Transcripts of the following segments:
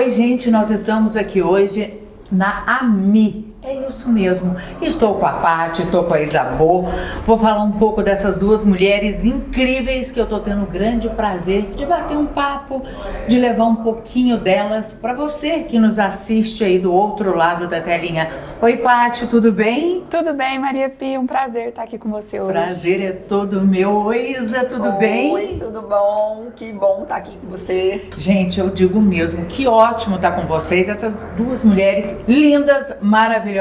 Oi, gente, nós estamos aqui hoje na AMI. É isso mesmo. Estou com a Paty, estou com a Isabô. Vou falar um pouco dessas duas mulheres incríveis que eu estou tendo o grande prazer de bater um papo, de levar um pouquinho delas para você que nos assiste aí do outro lado da telinha. Oi, Paty, tudo bem? Tudo bem, Maria Pia, um prazer estar aqui com você hoje. Prazer é todo meu. Oi, Isa, tudo bem? Oi, tudo bom? Que bom estar aqui com você. Gente, eu digo mesmo, que ótimo estar com vocês, essas duas mulheres lindas, maravilhosas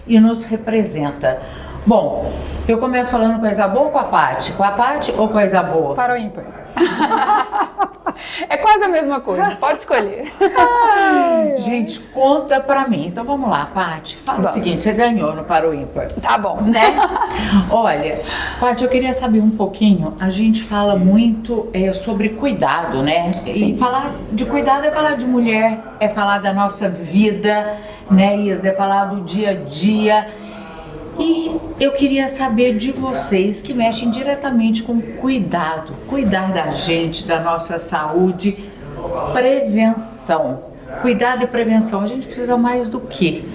e nos representa. Bom, eu começo falando com a Isabô ou com a Paty? Com a Paty ou com a Isabô? Para o ímpar. É quase a mesma coisa, pode escolher. Gente, conta pra mim. Então vamos lá, Paty. Fala o seguinte, você ganhou no Para o Ímpar. Tá bom. Né? Olha, Paty, eu queria saber um pouquinho, a gente fala muito sobre cuidado, né? Sim. E falar de cuidado é falar de mulher, é falar da nossa vida, né, Isa? É falar do dia a dia. E eu queria saber de vocês que mexem diretamente com cuidado, cuidar da gente, da nossa saúde, prevenção. Cuidado e prevenção, a gente precisa mais do quê?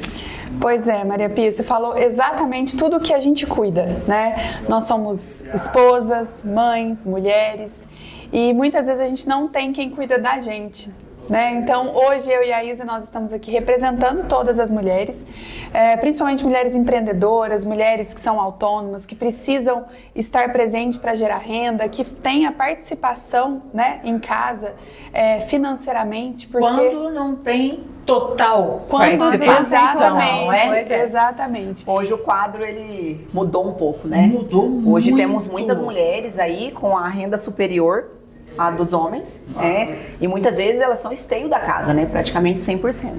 Pois é, Maria Pia, você falou exatamente tudo que a gente cuida, né? Nós somos esposas, mães, mulheres e muitas vezes a gente não tem quem cuida da gente. Né? Então, hoje eu e a Isa, nós estamos aqui representando todas as mulheres, principalmente mulheres empreendedoras, mulheres que são autônomas, que precisam estar presentes para gerar renda, que têm a participação, né, em casa, financeiramente. Porque quando não tem total participação, exatamente, exatamente. Hoje o quadro ele mudou um pouco, né? Mudou muito. Hoje temos muitas mulheres aí com a renda superior a dos homens, e muitas vezes elas são esteio da casa, né? Praticamente 100%.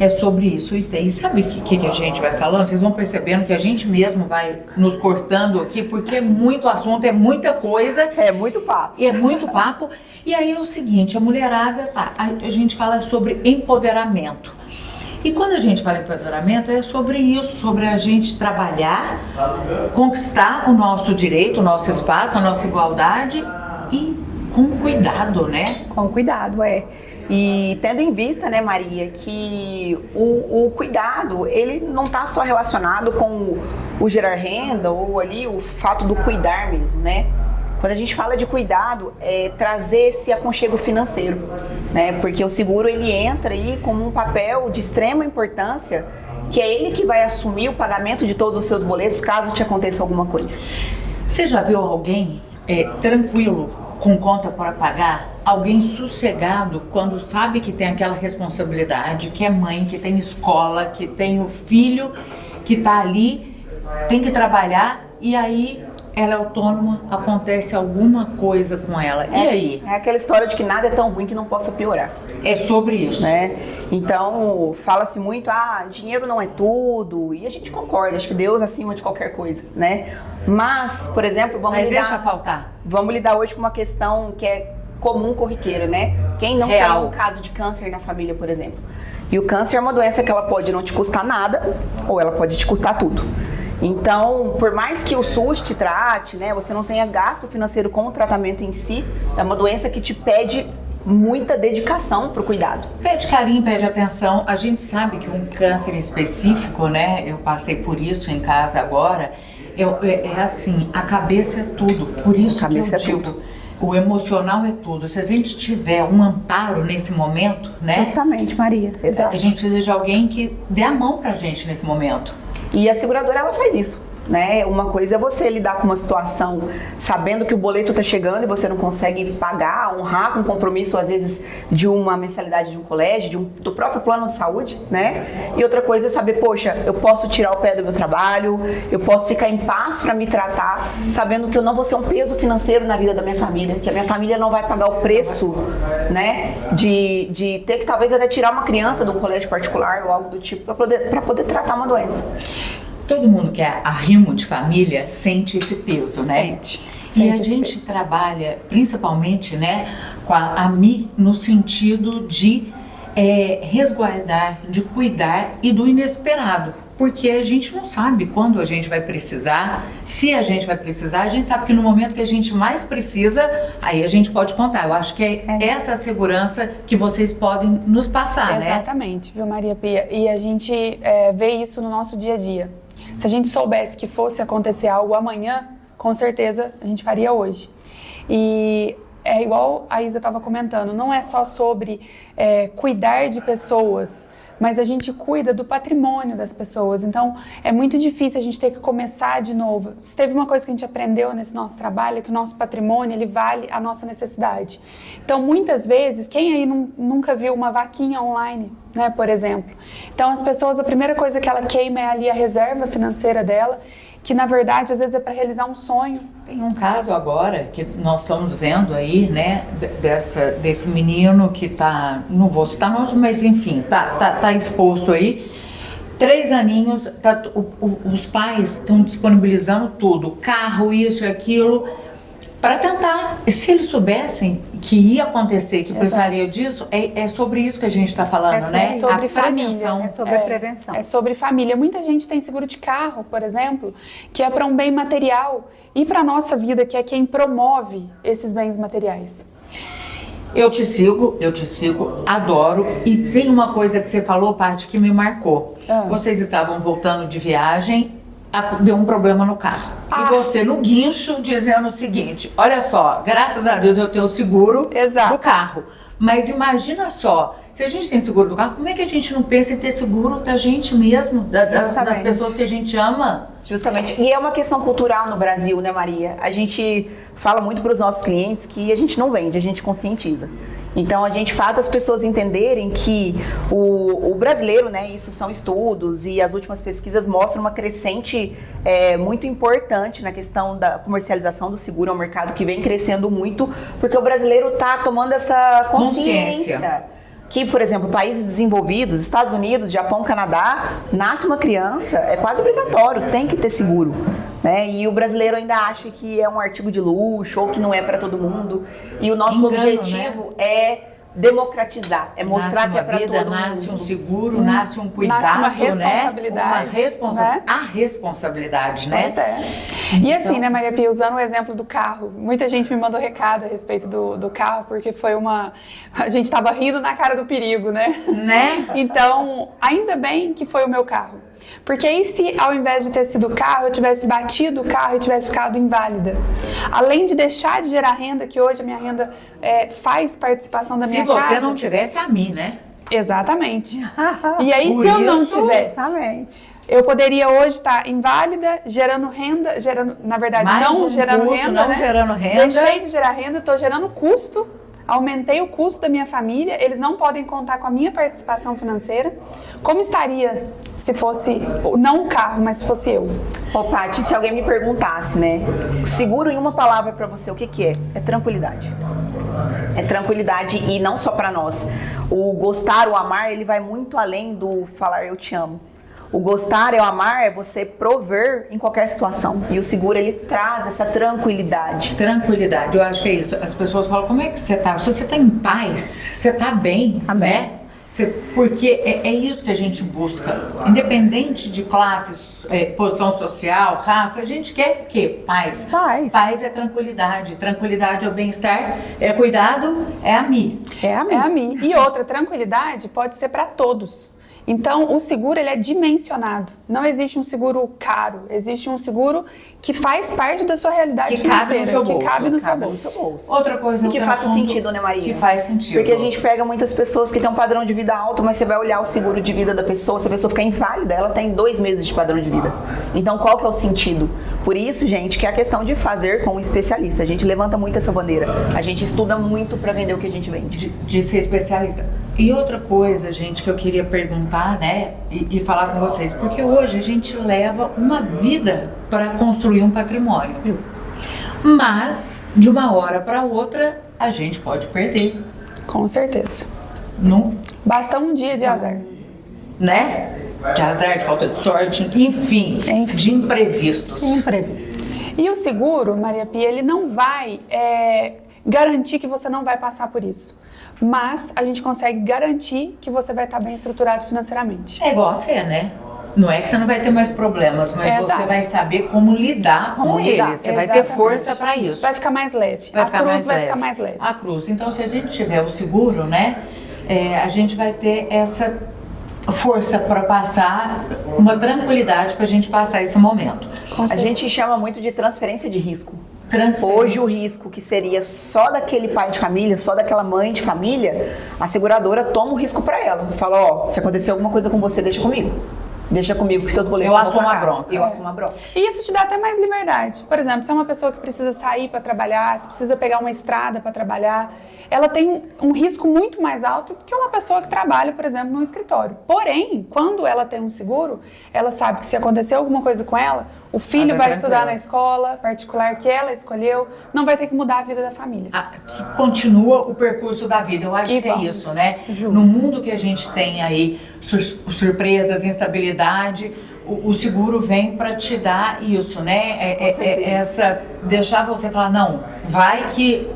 É sobre isso, e sabe o que a gente vai falando? Vocês vão percebendo que a gente mesmo vai nos cortando aqui, porque é muito assunto, é muita coisa. É muito papo. É muito papo. E aí é o seguinte, a mulherada, a gente fala sobre empoderamento. E quando a gente fala em empoderamento, é sobre isso, sobre a gente trabalhar, conquistar o nosso direito, o nosso espaço, a nossa igualdade e com cuidado, né? Com cuidado, E tendo em vista, né, Maria, que o cuidado, ele não está só relacionado com o gerar renda ou ali o fato do cuidar mesmo, né? Quando a gente fala de cuidado, é trazer esse aconchego financeiro, né? Porque o seguro, ele entra aí como um papel de extrema importância, que é ele que vai assumir o pagamento de todos os seus boletos, caso te aconteça alguma coisa. Você já viu alguém tranquilo, com conta para pagar, alguém sossegado quando sabe que tem aquela responsabilidade, que é mãe, que tem escola, que tem o filho que está ali, tem que trabalhar e aí ela é autônoma, acontece alguma coisa com ela. E aí? É aquela história de que nada é tão ruim que não possa piorar. É sobre isso. Né? Então, fala-se muito, dinheiro não é tudo, e a gente concorda, acho que Deus acima de qualquer coisa, né? Mas, por exemplo, vamos lidar hoje com uma questão que é comum, corriqueira, né? Quem não tem um caso de câncer na família, por exemplo. E o câncer é uma doença que ela pode não te custar nada, ou ela pode te custar tudo. Então, por mais que o SUS te trate, né, você não tenha gasto financeiro com o tratamento em si, é uma doença que te pede muita dedicação para o cuidado. Pede carinho, pede atenção. A gente sabe que um câncer específico, né, eu passei por isso em casa agora, é assim, a cabeça é tudo. Por isso que eu digo, o emocional é tudo. Se a gente tiver um amparo nesse momento, né? Justamente, Maria. Exato. A gente precisa de alguém que dê a mão pra gente nesse momento. E a seguradora, ela faz isso, né? Uma coisa é você lidar com uma situação sabendo que o boleto está chegando e você não consegue pagar, honrar com compromisso, às vezes, de uma mensalidade de um colégio, do próprio plano de saúde, né? E outra coisa é saber, poxa, eu posso tirar o pé do meu trabalho, eu posso ficar em paz para me tratar, sabendo que eu não vou ser um peso financeiro na vida da minha família, que a minha família não vai pagar o preço, né? De ter que talvez até tirar uma criança de um colégio particular ou algo do tipo para poder tratar uma doença. Todo mundo que é arrimo de família sente esse peso, né? E a gente trabalha principalmente, né, com a AMI no sentido de resguardar, de cuidar e do inesperado. porque a gente não sabe quando a gente vai precisar, se a gente vai precisar, a gente sabe que no momento que a gente mais precisa, aí a gente pode contar. Eu acho que é essa a segurança que vocês podem nos passar, né? Exatamente, viu, Maria Pia? E a gente vê isso no nosso dia a dia. Se a gente soubesse que fosse acontecer algo amanhã, com certeza a gente faria hoje. E é igual a Isa estava comentando, não é só sobre cuidar de pessoas, mas a gente cuida do patrimônio das pessoas. Então, é muito difícil a gente ter que começar de novo. Se teve uma coisa que a gente aprendeu nesse nosso trabalho, é que o nosso patrimônio, ele vale a nossa necessidade. Então, muitas vezes, quem aí nunca viu uma vaquinha online, né, por exemplo? Então, as pessoas, a primeira coisa que ela queima é ali a reserva financeira dela, que na verdade às vezes é para realizar um sonho. Tem um caso agora que nós estamos vendo aí, né, desse menino que tá, não vou citar nome, mas enfim, tá exposto aí, 3 aninhos, os pais estão disponibilizando tudo, carro, isso e aquilo, para tentar, se eles soubessem que ia acontecer, que precisaria disso, é sobre isso que a gente está falando, né? É sobre a família. É sobre a prevenção. É sobre família. Muita gente tem seguro de carro, por exemplo, que é para um bem material e para a nossa vida, que é quem promove esses bens materiais. Eu te sigo, adoro. E tem uma coisa que você falou, Paty, que me marcou. Vocês estavam voltando de viagem, deu um problema no carro. E você no guincho dizendo o seguinte, olha só, graças a Deus eu tenho o seguro do carro. Mas imagina só, se a gente tem seguro do carro, como é que a gente não pensa em ter seguro da gente mesmo, das pessoas que a gente ama? Justamente. E é uma questão cultural no Brasil, né, Maria? A gente fala muito para os nossos clientes que a gente não vende, a gente conscientiza. Então, a gente faz as pessoas entenderem que o brasileiro, né, isso são estudos e as últimas pesquisas mostram uma crescente muito importante na questão da comercialização do seguro, é um mercado que vem crescendo muito, porque o brasileiro está tomando essa consciência. Que, por exemplo, países desenvolvidos, Estados Unidos, Japão, Canadá, nasce uma criança, é quase obrigatório, tem que ter seguro. Né? E o brasileiro ainda acha que é um artigo de luxo ou que não é para todo mundo. E o nosso objetivo é democratizar, é mostrar que é para todo mundo. Nasce um seguro, nasce um cuidado, nasce uma responsabilidade, né? A responsabilidade, né? Pois é. E assim, né, Maria Pia, usando o exemplo do carro, muita gente me mandou recado a respeito do carro, porque foi a gente estava rindo na cara do perigo, né? Então, ainda bem que foi o meu carro. Porque aí se ao invés de ter sido o carro, eu tivesse batido o carro e tivesse ficado inválida. Além de deixar de gerar renda, que hoje a minha renda faz participação da minha casa. Se você não tivesse a mim, né? Exatamente. E aí se eu não tivesse, eu poderia hoje estar inválida, gerando renda, na verdade não gerando renda. Deixei de gerar renda, estou gerando custo. Aumentei o custo da minha família, eles não podem contar com a minha participação financeira. Como estaria se fosse, não o carro, mas se fosse eu? Ô, Paty, se alguém me perguntasse, né? Seguro em uma palavra pra você, o que é? É tranquilidade. É tranquilidade e não só pra nós. O gostar, o amar, ele vai muito além do falar eu te amo. O gostar e o amar é você prover em qualquer situação. E o seguro, ele traz essa tranquilidade. Tranquilidade, eu acho que é isso. As pessoas falam, como é que você tá? Se você tá em paz, você tá bem, né? Porque é isso que a gente busca. Independente de classes, posição social, raça, a gente quer o quê? Paz. Paz é tranquilidade. Tranquilidade é o bem-estar, é cuidado, é a mim. É a mim. E outra, tranquilidade pode ser para todos. Então, o seguro, ele é dimensionado. Não existe um seguro caro, existe um seguro que faz parte da sua realidade financeira, que cabe no seu bolso. Outra coisa e que faça sentido, né, Maria? Que faz sentido. Porque a gente pega muitas pessoas que têm um padrão de vida alto, mas você vai olhar o seguro de vida da pessoa, se a pessoa ficar inválida, ela tem 2 meses de padrão de vida. Então, qual que é o sentido? Por isso, gente, que é a questão de fazer com um especialista. A gente levanta muito essa bandeira. A gente estuda muito para vender o que a gente vende. De ser especialista. E outra coisa, gente, que eu queria perguntar, né, e falar com vocês, porque hoje a gente leva uma vida para construir um patrimônio. Justo. Mas, de uma hora para outra, a gente pode perder. Com certeza. Não? Basta um dia de azar. Né? De azar, de falta de sorte, enfim. De imprevistos. E o seguro, Maria Pia, ele não vai garantir que você não vai passar por isso. Mas a gente consegue garantir que você vai estar bem estruturado financeiramente. É igual a fé, né? Não é que você não vai ter mais problemas, mas você vai saber como lidar com eles. Você vai ter força para isso. Vai ficar mais leve. A cruz vai ficar mais leve. A cruz. Então, se a gente tiver o seguro, né, a gente vai ter essa força para passar, uma tranquilidade para a gente passar esse momento. A gente chama muito de transferência de risco. Hoje o risco que seria só daquele pai de família, só daquela mãe de família, a seguradora toma o risco para ela. Fala, ó, se acontecer alguma coisa com você, deixa comigo. Deixa comigo que teus boletos eu assumo a bronca. Eu assumo a bronca. E isso te dá até mais liberdade. Por exemplo, se é uma pessoa que precisa sair para trabalhar, se precisa pegar uma estrada para trabalhar, ela tem um risco muito mais alto do que uma pessoa que trabalha, por exemplo, num escritório. Porém, quando ela tem um seguro, ela sabe que se acontecer alguma coisa com ela, o filho vai estudar na escola particular que ela escolheu, não vai ter que mudar a vida da família. Que continua o percurso da vida. Eu acho que é isso, né? Justo. No mundo que a gente tem aí surpresas, instabilidade, o seguro vem para te dar isso, né? Deixar você falar, não, vai que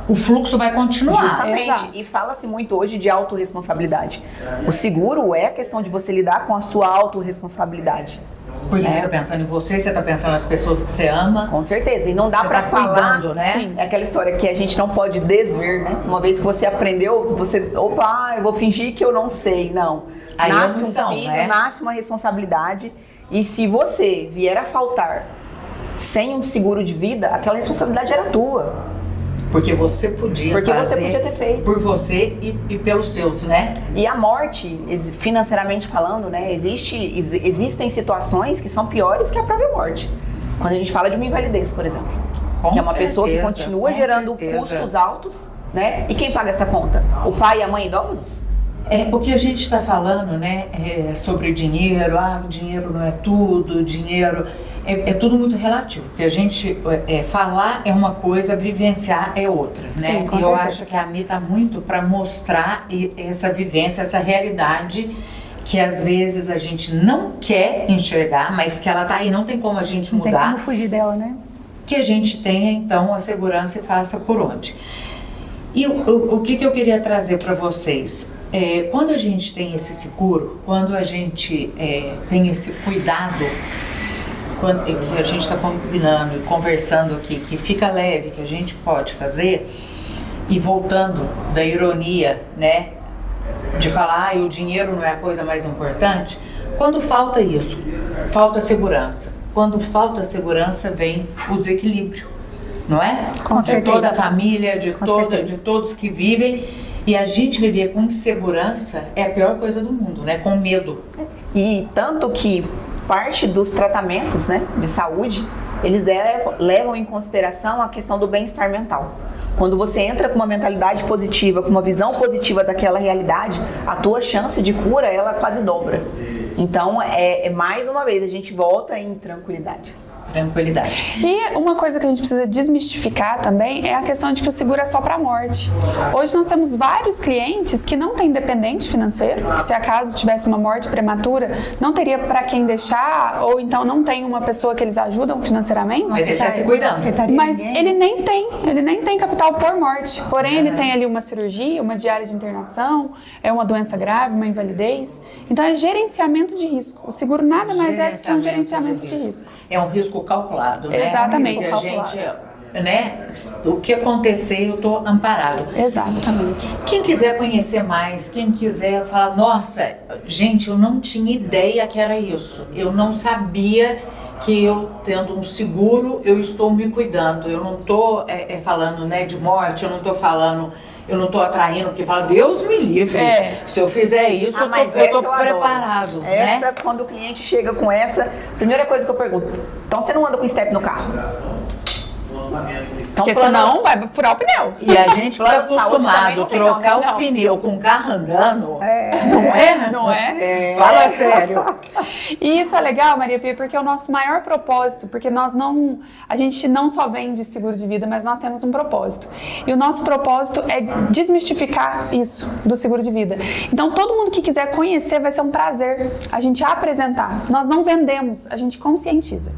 o fluxo vai continuar. Justamente. Exato. E fala-se muito hoje de autorresponsabilidade. O seguro é a questão de você lidar com a sua autorresponsabilidade. Porque você está pensando em você está pensando nas pessoas que você ama. Com certeza, e não dá para falar, cuidando, né? Sim. É aquela história que a gente não pode desver, né? Uma vez que você aprendeu, eu vou fingir que eu não sei, não. Aí nasce um filho, né? Nasce uma responsabilidade, e se você vier a faltar sem um seguro de vida, aquela responsabilidade era tua. Porque você podia ter feito. Por você e pelos seus, né? E a morte, financeiramente falando, né? Existem situações que são piores que a própria morte. Quando a gente fala de uma invalidez, por exemplo. Que é uma pessoa que continua gerando custos altos, né? E quem paga essa conta? O pai e a mãe idosos? O que a gente está falando, né? Sobre dinheiro. Dinheiro não é tudo, dinheiro... É tudo muito relativo, porque a gente falar é uma coisa, vivenciar é outra, né? Sim, com e eu certeza. acho que a Mi está muito para mostrar essa vivência, essa realidade que às vezes a gente não quer enxergar, mas que ela está aí, não tem como a gente mudar. Não tem como fugir dela, né? Que a gente tenha então a segurança e faça por onde. E o que eu queria trazer para vocês? Quando a gente tem esse seguro, quando a gente tem esse cuidado, que a gente está combinando e conversando aqui, que fica leve, que a gente pode fazer, e voltando da ironia, né, de falar, o dinheiro não é a coisa mais importante, quando falta isso, falta segurança. Quando falta segurança, vem o desequilíbrio, não é? Com certeza. De toda a família, de todos que vivem, e a gente viver com insegurança é a pior coisa do mundo, né, com medo. E tanto que parte dos tratamentos, né, de saúde, eles levam em consideração a questão do bem-estar mental. Quando você entra com uma mentalidade positiva, com uma visão positiva daquela realidade, a tua chance de cura, ela quase dobra. Então, mais uma vez, a gente volta em tranquilidade. E uma coisa que a gente precisa desmistificar também é a questão de que o seguro é só para morte. Hoje nós temos vários clientes que não têm dependente financeiro, que se acaso tivesse uma morte prematura, não teria para quem deixar, ou então não tem uma pessoa que eles ajudam financeiramente. Mas ele está se cuidando. Mas ele nem tem capital por morte. Porém, ele tem ali uma cirurgia, uma diária de internação, uma doença grave, uma invalidez. Então é gerenciamento de risco. O seguro nada mais é do que um gerenciamento de risco. É um risco calculado, né? Exatamente. A gente, né? O que acontecer, eu estou amparado. Exatamente. Quem quiser conhecer mais, quem quiser falar, nossa, gente, eu não tinha ideia que era isso. Eu não sabia que eu, tendo um seguro, eu estou me cuidando. Eu não estou falando, né, de morte, eu não estou atraindo, porque fala, Deus me livre. Se eu fizer isso, eu estou preparado. Essa, quando o cliente chega com essa, primeira coisa que eu pergunto, então você não anda com step no carro? Porque senão vai furar o pneu. E a gente está acostumado a trocar o pneu com o carro andando. Não é? Fala sério. E isso é legal, Maria Pia, porque é o nosso maior propósito, porque a gente não só vende seguro de vida, mas nós temos um propósito. E o nosso propósito é desmistificar isso do seguro de vida. Então, todo mundo que quiser conhecer, vai ser um prazer a gente apresentar. Nós não vendemos, a gente conscientiza.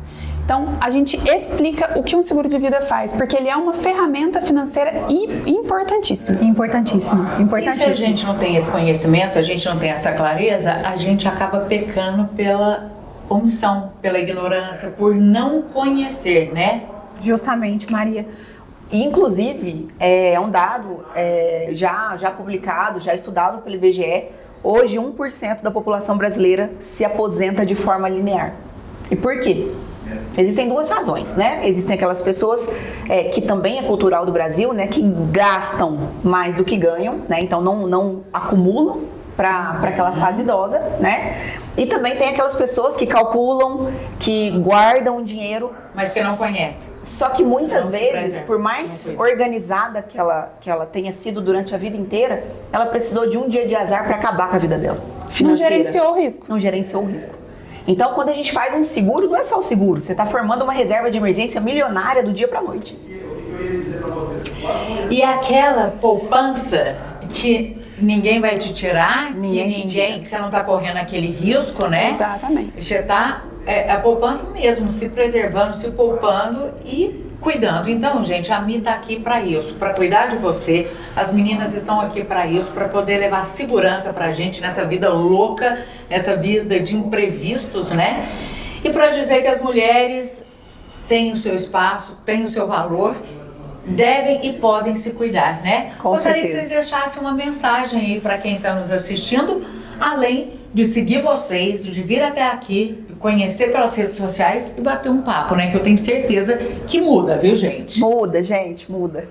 Então, a gente explica o que um seguro de vida faz, porque ele é uma ferramenta financeira importantíssima. Importantíssimo, E se a importantíssimo. gente não tem esse conhecimento, se a gente não tem essa clareza, a gente acaba pecando pela omissão, pela ignorância, por não conhecer, né? Justamente, Maria. E, inclusive, é um dado já publicado, já estudado pelo IBGE, hoje 1% da população brasileira se aposenta de forma linear. E por quê? Existem duas razões, né? Existem aquelas pessoas que também é cultural do Brasil, né? Que gastam mais do que ganham, né? Então não acumulam para aquela fase idosa, né? E também tem aquelas pessoas que calculam, que guardam dinheiro, Mas que não conhece. só que muitas Não se vezes, preserva, por mais não cuida. organizada que ela tenha sido durante a vida inteira, ela precisou de um dia de azar para acabar com a vida dela. Não Financeira. gerenciou o risco. Não gerenciou o risco. Então, quando a gente faz um seguro, não é só o seguro, você está formando uma reserva de emergência milionária do dia para a noite. E aquela poupança que ninguém vai te tirar, que você não está correndo aquele risco, né? Exatamente. Você está a poupança mesmo, se preservando, se poupando e cuidando. Então, gente, a Mi está aqui para isso, para cuidar de você. As meninas estão aqui para isso, para poder levar segurança para a gente nessa vida louca, nessa vida de imprevistos, né? E para dizer que as mulheres têm o seu espaço, têm o seu valor, devem e podem se cuidar, né? Com Gostaria certeza. que vocês deixassem uma mensagem aí para quem está nos assistindo, além de seguir vocês, de vir até aqui, conhecer pelas redes sociais e bater um papo, né? Que eu tenho certeza que muda, viu, gente? Muda, gente, muda.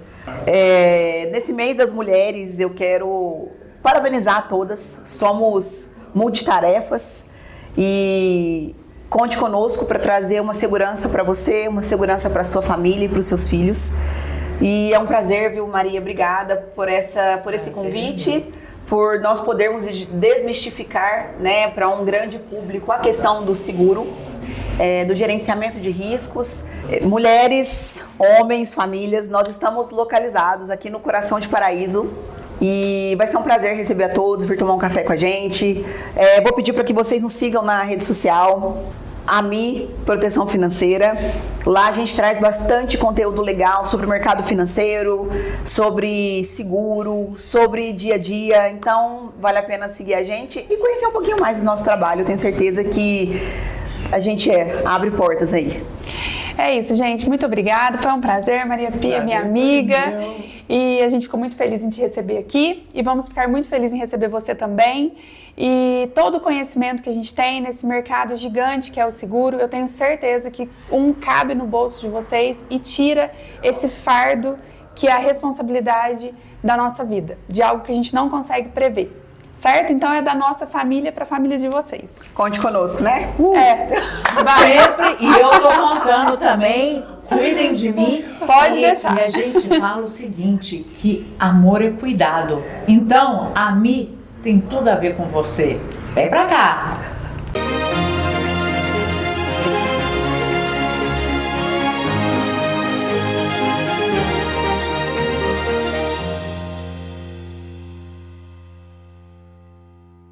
Nesse mês das mulheres, eu quero parabenizar todas. Somos multitarefas e conte conosco para trazer uma segurança para você, uma segurança para sua família e para os seus filhos. E é um prazer, viu, Maria? Obrigada por esse convite, por nós podermos desmistificar, né, para um grande público a questão do seguro, do gerenciamento de riscos. Mulheres, homens, famílias, nós estamos localizados aqui no coração de Paraíso. E vai ser um prazer receber a todos, vir tomar um café com a gente. Vou pedir para que vocês nos sigam na rede social, AMI Proteção Financeira. Lá a gente traz bastante conteúdo legal sobre o mercado financeiro, sobre seguro, sobre dia a dia. Então vale a pena seguir a gente e conhecer um pouquinho mais do nosso trabalho. Eu tenho certeza que a gente abre portas aí. É isso, gente. Muito obrigada. Foi um prazer, Maria Pia, minha amiga. E a gente ficou muito feliz em te receber aqui. E vamos ficar muito felizes em receber você também. E todo o conhecimento que a gente tem nesse mercado gigante que é o seguro, eu tenho certeza que cabe no bolso de vocês e tira esse fardo que é a responsabilidade da nossa vida, de algo que a gente não consegue prever. Certo? Então é da nossa família para a família de vocês. Conte conosco, né? Sempre, e eu tô contando também, cuidem de mim. Pode deixar. E a gente fala o seguinte, que amor é cuidado. Então, a Mi tem tudo a ver com você. Vem pra cá.